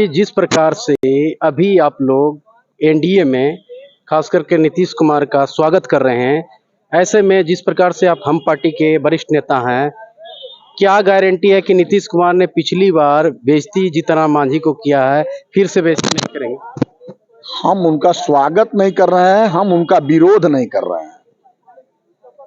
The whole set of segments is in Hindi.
जी, जिस प्रकार से अभी आप लोग एनडीए में खास करके नीतीश कुमार का स्वागत कर रहे हैं, ऐसे में जिस प्रकार से आप हम पार्टी के वरिष्ठ नेता हैं, क्या गारंटी है कि नीतीश कुमार ने पिछली बार बेइज्जती जीतनराम मांझी को किया है, फिर से बेइज्जती नहीं करेंगे? हम उनका स्वागत नहीं कर रहे हैं, हम उनका विरोध नहीं कर रहे हैं।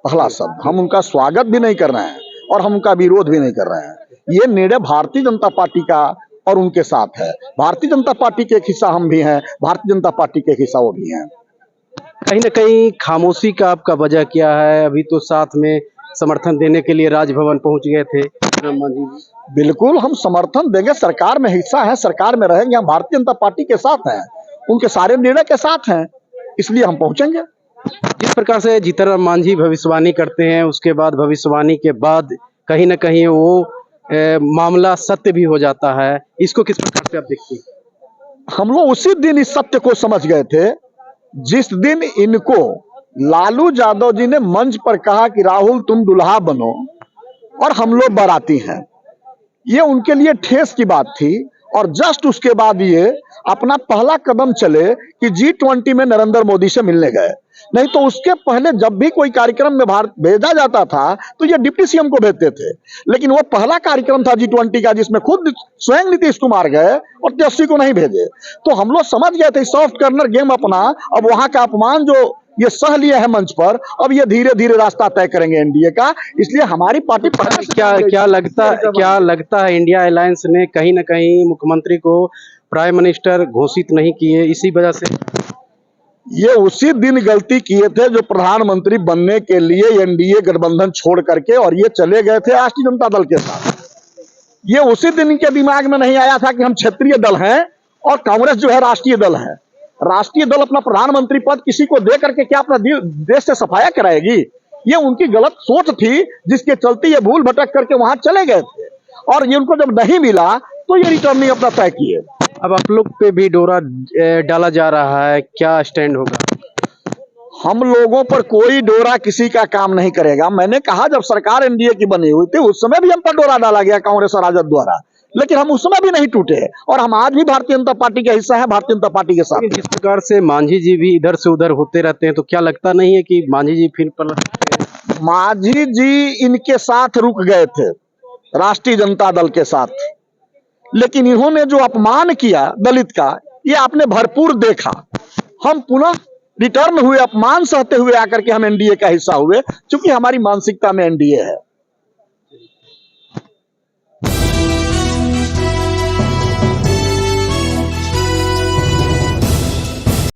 पहला शब्द, हम उनका स्वागत भी नहीं कर रहे हैं और हम उनका विरोध भी नहीं कर रहे हैं। ये निर्णय भारतीय जनता पार्टी का और उनके साथ है। भारतीय जनता पार्टी के एक हिस्सा हम भी हैं, भारतीय जनता पार्टी के एक हिस्सा वो भी हैं। कहीं न कहीं खामोशी का आपका वजह क्या है? अभी तो साथ में समर्थन देने के लिए राजभवन पहुंच गए थे जीतनराम मांझी जी। बिल्कुल हम समर्थन देंगे, सरकार में हिस्सा है, सरकार में रहेंगे, हम भारतीय जनता पार्टी के साथ हैं, उनके सारे निर्णय के साथ हैं, इसलिए हम पहुंचेंगे। जिस प्रकार से जीतनराम मांझी भविष्यवाणी करते हैं, उसके बाद भविष्यवाणी के बाद कहीं न कहीं वो मामला सत्य भी हो जाता है। इसको किस प्रकार से आप देखते हैं? हम लोग उसी दिन इस सत्य को समझ गए थे जिस दिन इनको लालू यादव जी ने मंच पर कहा कि राहुल तुम दुल्हा बनो और हम लोग बाराती हैं। ये उनके लिए ठेस की बात थी और जस्ट उसके बाद ये अपना पहला कदम चले कि G20 में नरेंद्र मोदी से मिलने गए। नहीं तो उसके पहले जब भी कोई कार्यक्रम में भारत भेजा जाता था तो ये डिप्टी सीएम को भेजते थे, लेकिन वो पहला कार्यक्रम था G20 का जिसमें खुद स्वयं नीतीश कुमार गए और तेजस्वी को नहीं भेजे। तो हम लोग समझ गए थे सॉफ्ट कॉर्नर गेम अपना, अब वहां का अपमान जो ये सह लिए है मंच पर, अब ये धीरे धीरे रास्ता तय करेंगे एनडीए का। इसलिए हमारी पार्टी क्या लगता है इंडिया अलायंस ने कहीं न कहीं मुख्यमंत्री को प्राइम मिनिस्टर घोषित नहीं किए, इसी वजह से? ये उसी दिन गलती किए थे जो प्रधानमंत्री बनने के लिए एनडीए गठबंधन छोड़ करके और ये चले गए थे राष्ट्रीय जनता दल के साथ। ये उसी दिन इनके दिमाग में नहीं आया था कि हम क्षेत्रीय दल हैं और कांग्रेस जो है राष्ट्रीय दल है। राष्ट्रीय दल अपना प्रधानमंत्री पद किसी को दे करके क्या अपना देश से सफाया कराएगी? ये उनकी गलत सोच थी जिसके चलते ये भूल भटक करके वहां चले गए थे और ये उनको जब नहीं मिला तो ये रिटर्निंग अपना तय किए। अब आप लोग पे भी डोरा डाला जा रहा है, क्या स्टैंड होगा? हम लोगों पर कोई डोरा किसी का काम नहीं करेगा। मैंने कहा जब सरकार एनडीए की बनी हुई थी उस समय भी हम पर डोरा डाला गया कांग्रेस और राजद द्वारा, लेकिन हम उस समय भी नहीं टूटे और हम आज भी भारतीय जनता पार्टी का हिस्सा है, भारतीय जनता पार्टी के साथ। जिस प्रकार से मांझी जी भी इधर से उधर होते रहते हैं, तो क्या लगता नहीं है कि मांझी जी फिर पलट सकते हैं? मांझी जी इनके साथ रुक गए थे राष्ट्रीय जनता दल के साथ, लेकिन इन्होंने जो अपमान किया दलित का ये आपने भरपूर देखा। हम पुनः रिटर्न हुए, अपमान सहते हुए आकर के हम एनडीए का हिस्सा हुए, क्योंकि हमारी मानसिकता में एनडीए है।